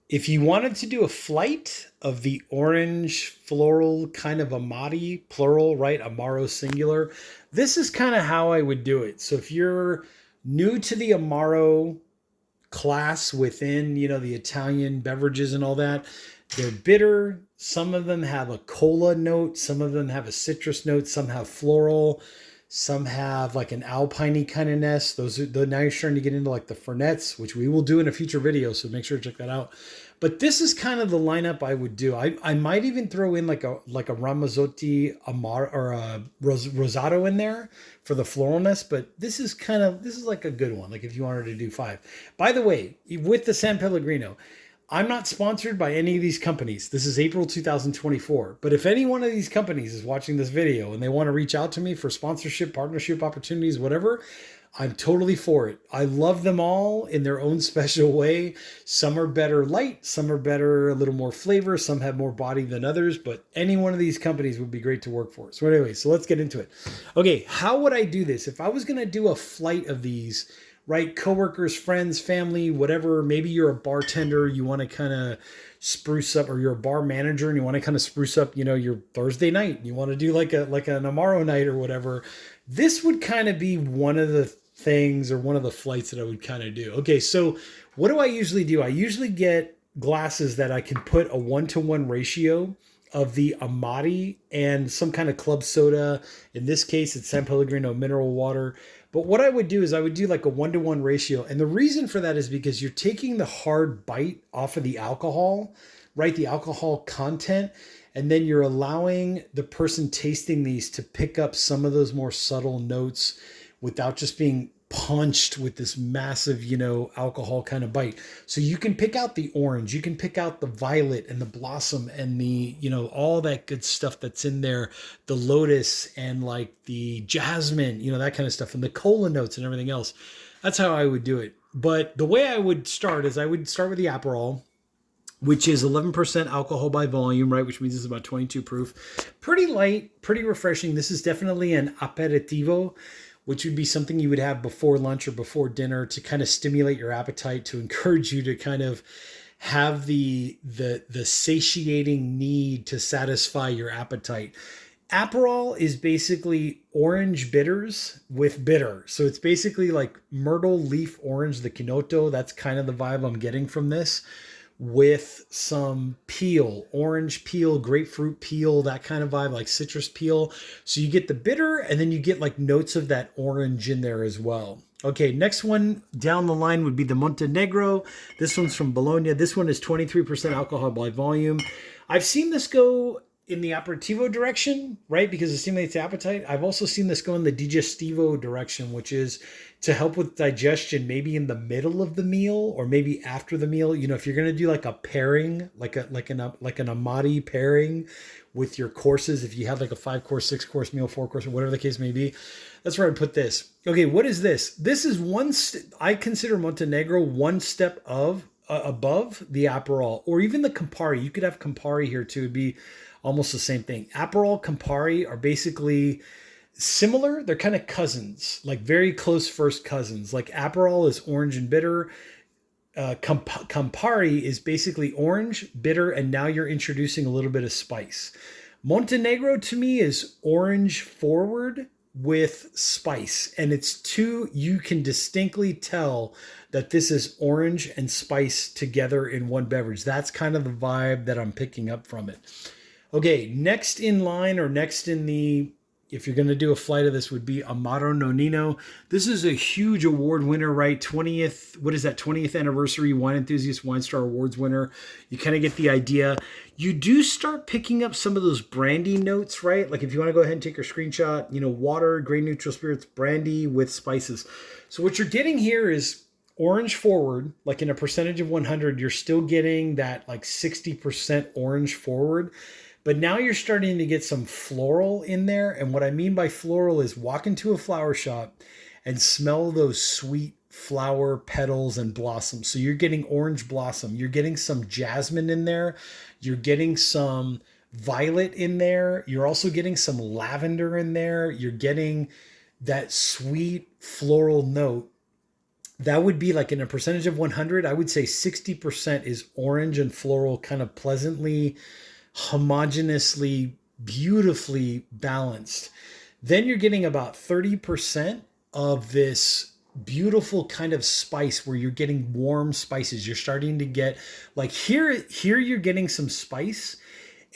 If you wanted to do a flight of the orange floral kind of Amati, plural, right? Amaro singular, this is kind of how I would do it. So if you're new to the Amaro class within, the Italian beverages and all that, they're bitter. Some of them have a cola note, some of them have a citrus note, some have floral, some have like an alpiney kind of nest. Those are now you're starting to get into like the Fernets, which we will do in a future video, so make sure to check that out. But this is kind of the lineup I would do. I might even throw in like a Ramazzotti Amar or a Rosato in there for the floralness. But this is like a good one. Like if you wanted to do five. By the way, with the San Pellegrino, I'm not sponsored by any of these companies. This is April 2024. But if any one of these companies is watching this video and they want to reach out to me for sponsorship, partnership opportunities, whatever, I'm totally for it. I love them all in their own special way. Some are better light, some are better, a little more flavor, some have more body than others, but any one of these companies would be great to work for. So anyway, so let's get into it. Okay, how would I do this? If I was going to do a flight of these, right? Coworkers, friends, family, whatever. Maybe you're a bartender, you want to kind of spruce up, or you're a bar manager and you want to kind of spruce up, your Thursday night. You want to do like an Amaro night or whatever. This would kind of be one of the things or one of the flights that I would kind of do. Okay, so what do I usually do? I usually get glasses that I can put a 1-to-1 ratio of the Amati and some kind of club soda. In this case, it's San Pellegrino mineral water. But what I would do is I would do like a 1-to-1 ratio. And the reason for that is because you're taking the hard bite off of the alcohol, right? The alcohol content. And then you're allowing the person tasting these to pick up some of those more subtle notes without just being punched with this massive, alcohol kind of bite. So you can pick out the orange, you can pick out the violet and the blossom and the, all that good stuff that's in there, the lotus and like the jasmine, that kind of stuff, and the cola notes and everything else. That's how I would do it. But the way I would start is I would start with the Aperol, which is 11% alcohol by volume, right? Which means it's about 22 proof. Pretty light, pretty refreshing. This is definitely an aperitivo, which would be something you would have before lunch or before dinner to kind of stimulate your appetite, to encourage you to kind of have the satiating need to satisfy your appetite. Aperol is basically orange bitters with bitter. So it's basically like myrtle leaf orange, the Kinoto. That's kind of the vibe I'm getting from this, with some peel, orange peel, grapefruit peel, that kind of vibe, like citrus peel. So you get the bitter and then you get like notes of that orange in there as well. Okay, next one down the line would be the Montenegro. This one's from Bologna. This one is 23% alcohol by volume. I've seen this go in the aperitivo direction, right? Because it stimulates the appetite. I've also seen this go in the digestivo direction, which is to help with digestion, maybe in the middle of the meal or maybe after the meal. If you're going to do like a pairing, like an Amati pairing with your courses, if you have like a 5-course, 6-course meal, 4-course, or whatever the case may be, that's where I'd put this. Okay, what is this? This is I consider Montenegro one step above the Aperol, or even the Campari. You could have Campari here too. It'd be almost the same thing. Aperol, Campari are basically similar. They're kind of cousins, like very close first cousins. Like Aperol is orange and bitter. Campari is basically orange, bitter, and now you're introducing a little bit of spice. Montenegro to me is orange forward with spice, and you can distinctly tell that this is orange and spice together in one beverage. That's kind of the vibe that I'm picking up from it. Okay, next in line, or next in the, if you're going to do a flight of this, would be Amaro Nonino. This is a huge award winner, right? 20th anniversary Wine Enthusiast Wine Star Awards winner. You kind of get the idea. You do start picking up some of those brandy notes, right? Like if you want to go ahead and take your screenshot, water, grain neutral spirits, brandy with spices. So what you're getting here is orange forward, like in a percentage of 100, you're still getting that like 60% orange forward. But now you're starting to get some floral in there. And what I mean by floral is walk into a flower shop and smell those sweet flower petals and blossoms. So you're getting orange blossom. You're getting some jasmine in there. You're getting some violet in there. You're also getting some lavender in there. You're getting that sweet floral note. that would be like in a percentage of 100, I would say 60% is orange and floral, kind of pleasantly, homogeneously, beautifully balanced. Then you're getting about 30% of this beautiful kind of spice where you're getting warm spices. You're starting to get like here you're getting some spice,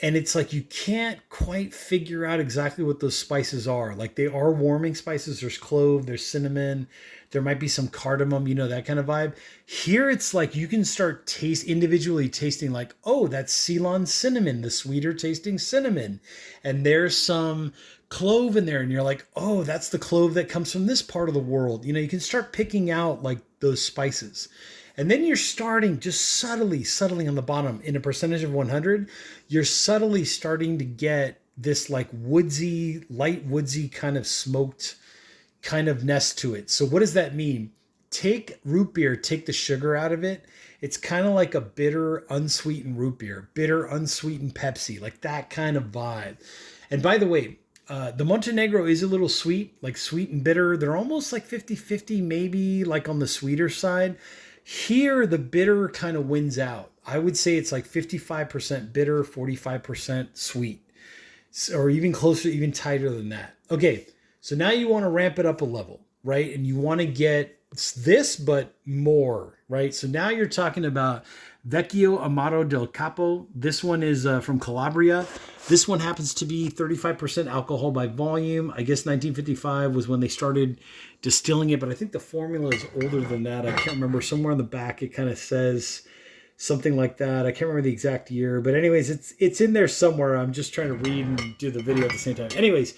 and it's like you can't quite figure out exactly what those spices are. Like they are warming spices. There's clove, there's cinnamon, there might be some cardamom, you know, that kind of vibe. Here it's like you can start individually tasting like, oh, that's Ceylon cinnamon, the sweeter tasting cinnamon. And there's some clove in there, and you're like, oh, that's the clove that comes from this part of the world. You know, you can start picking out like those spices. And then you're starting just subtly on the bottom in a percentage of 100, you're subtly starting to get this like woodsy, light woodsy kind of smoked kind of nest to it. So what does that mean? Take root beer, take the sugar out of it. It's kind of like a bitter, unsweetened root beer, bitter, unsweetened Pepsi, like that kind of vibe. And by the way, the Montenegro is a little sweet, like sweet and bitter. They're almost like 50-50, maybe like on the sweeter side. Here, the bitter kind of wins out. I would say it's like 55% bitter, 45% sweet, or even closer, even tighter than that. Okay, so now you want to ramp it up a level, right? And you want to get this, but more, right? So now you're talking about Vecchio Amaro del Capo. This one is from Calabria. This one happens to be 35% alcohol by volume. I guess 1955 was when they started distilling it, but I think the formula is older than that. I can't remember. Somewhere on the back, it kind of says something like that. I can't remember the exact year, but anyways, it's in there somewhere. I'm just trying to read and do the video at the same time. Anyways,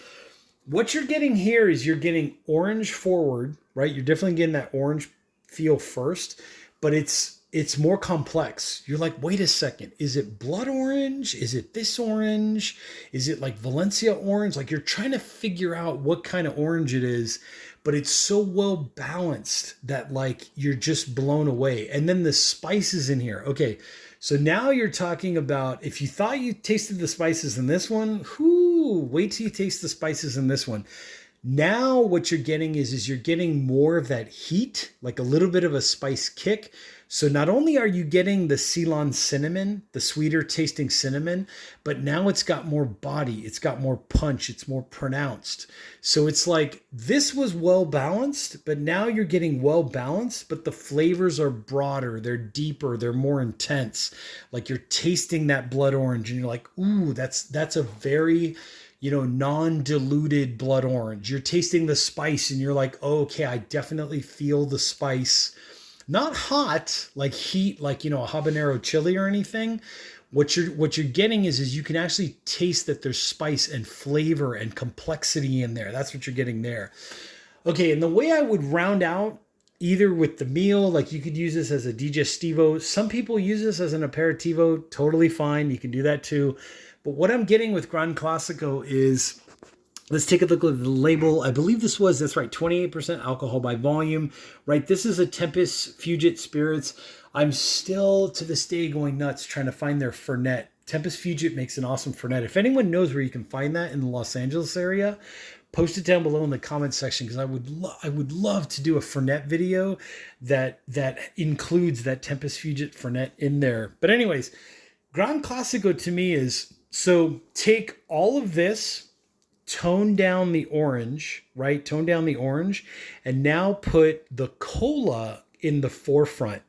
what you're getting here is you're getting orange forward, right? You're definitely getting that orange feel first, but it's more complex. You're like, wait a second, is it blood orange? Is it this orange? Is it like Valencia orange? Like you're trying to figure out what kind of orange it is, but it's so well balanced that like you're just blown away. And then the spices in here. Okay, so now you're talking about, if you thought you tasted the spices in this one, wait till you taste the spices in this one. Now what you're getting is you're getting more of that heat, like a little bit of a spice kick. So not only are you getting the Ceylon cinnamon, the sweeter tasting cinnamon, but now it's got more body, it's got more punch, it's more pronounced. So it's like this was well balanced, but now you're getting well balanced, but the flavors are broader, they're deeper, they're more intense. Like you're tasting that blood orange and you're like, ooh, that's a very, you know, non-diluted blood orange. You're tasting the spice and you're like, oh, okay, I definitely feel the spice. Not hot, like heat, like, you know, a habanero chili or anything. What you're getting is you can actually taste that there's spice and flavor and complexity in there. That's what you're getting there. Okay, and the way I would round out, either with the meal, like you could use this as a digestivo. Some people use this as an aperitivo, totally fine. You can do that too. But what I'm getting with Gran Classico is, let's take a look at the label. I believe that's right, 28% alcohol by volume, right? This is a Tempest Fugit Spirits. I'm still, to this day, going nuts trying to find their Fernet. Tempest Fugit makes an awesome Fernet. If anyone knows where you can find that in the Los Angeles area, post it down below in the comment section, because I would love to do a Fernet video that includes that Tempest Fugit Fernet in there. But anyways, Gran Classico to me is, so take all of this, tone down the orange, right? Tone down the orange, and now put the cola in the forefront.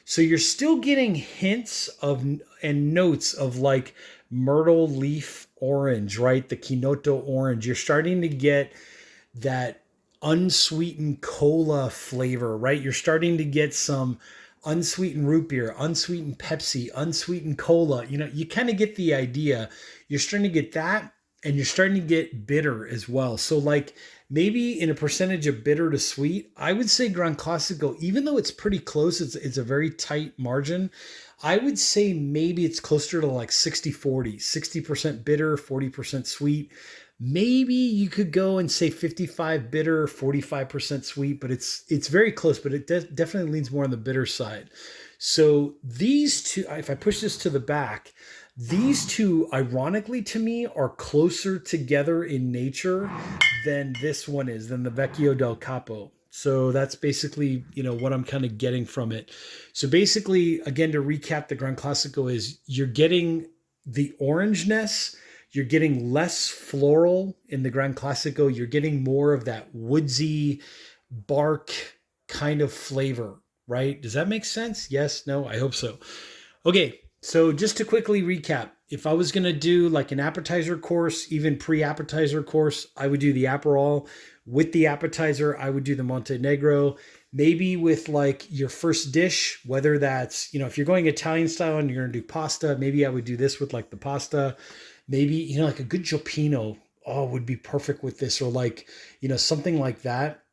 So you're still getting hints of and notes of like myrtle leaf orange, right? The Kinoto orange. You're starting to get that unsweetened cola flavor, right? You're starting to get some unsweetened root beer, unsweetened Pepsi, unsweetened cola. You know, you kind of get the idea. You're starting to get that, and you're starting to get bitter as well. So like maybe in a percentage of bitter to sweet, I would say Gran Classico, even though it's pretty close, it's a very tight margin. I would say maybe it's closer to like 60-40, 60% bitter, 40% sweet. Maybe you could go and say 55 bitter, 45% sweet, but it's very close, but it definitely leans more on the bitter side. So these two, if I push this to the back, these two, ironically to me, are closer together in nature than this one is, than the Vecchio del Capo. So that's basically, what I'm kind of getting from it. So basically, again, to recap, the Gran Classico is you're getting the orangeness, you're getting less floral in the Gran Classico, you're getting more of that woodsy bark kind of flavor, right? Does that make sense? Yes, no, I hope so. Okay, so just to quickly recap, if I was going to do like an appetizer course, even pre-appetizer course, I would do the Aperol. With the appetizer, I would do the Montenegro. Maybe with like your first dish, whether that's, if you're going Italian style and you're going to do pasta, maybe I would do this with like the pasta. Maybe, like a good jalapeno, would be perfect with this, or like, something like that.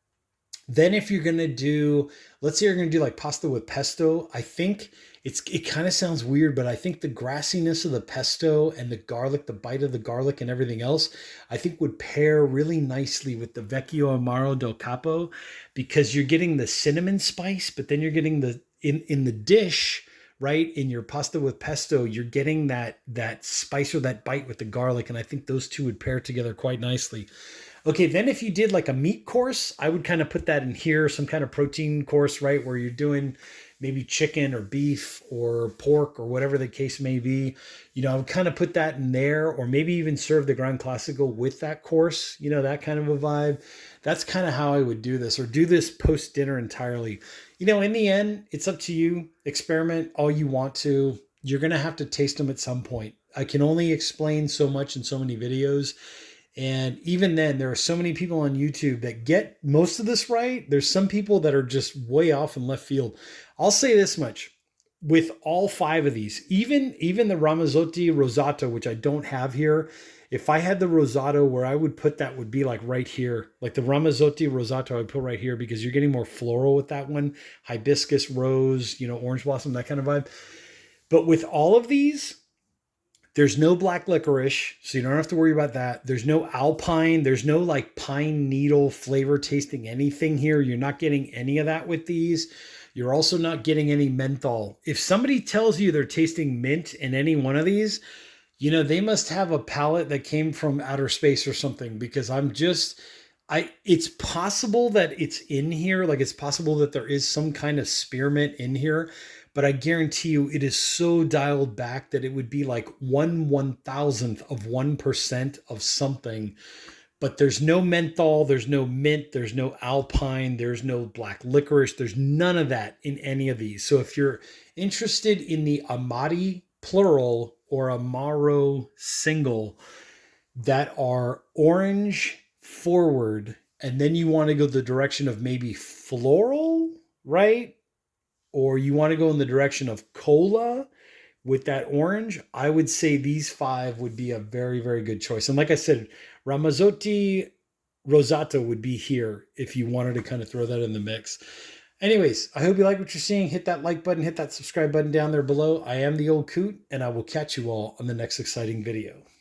Then if you're gonna do, let's say you're gonna do like pasta with pesto, I think it kind of sounds weird, but I think the grassiness of the pesto and the garlic, the bite of the garlic and everything else, I think would pair really nicely with the Vecchio Amaro del Capo, because you're getting the cinnamon spice, but then you're getting the in the dish, right? In your pasta with pesto, you're getting that spice or that bite with the garlic, and I think those two would pair together quite nicely. Okay, then if you did like a meat course, I would kind of put that in here, some kind of protein course, right? Where you're doing maybe chicken or beef or pork or whatever the case may be. I would kind of put that in there, or maybe even serve the Gran Classico with that course, that kind of a vibe. That's kind of how I would do this, or do this post dinner entirely. In the end, it's up to you. Experiment all you want to. You're going to have to taste them at some point. I can only explain so much in so many videos. And even then, there are so many people on YouTube that get most of this right. There's some people that are just way off in left field. I'll say this much. With all five of these, even the Ramazzotti Rosato, which I don't have here, if I had the Rosato, where I would put that would be like right here. Like the Ramazzotti Rosato, I would put right here, because you're getting more floral with that one. Hibiscus, rose, orange blossom, that kind of vibe. But with all of these, there's no black licorice, so you don't have to worry about that. There's no alpine. There's no like pine needle flavor tasting anything here. You're not getting any of that with these. You're also not getting any menthol. If somebody tells you they're tasting mint in any one of these, they must have a palate that came from outer space or something, because it's possible that it's in here. Like, it's possible that there is some kind of spearmint in here, but I guarantee you it is so dialed back that it would be like 1/1000th of 1% of something. But there's no menthol, there's no mint, there's no alpine, there's no black licorice, there's none of that in any of these. So if you're interested in the Amati plural or Amaro single that are orange forward, and then you want to go the direction of maybe floral, right? Or you want to go in the direction of cola with that orange, I would say these five would be a very, very good choice. And like I said, Ramazzotti Rosato would be here if you wanted to kind of throw that in the mix. Anyways, I hope you like what you're seeing. Hit that like button, hit that subscribe button down there below. I am the old coot, and I will catch you all on the next exciting video.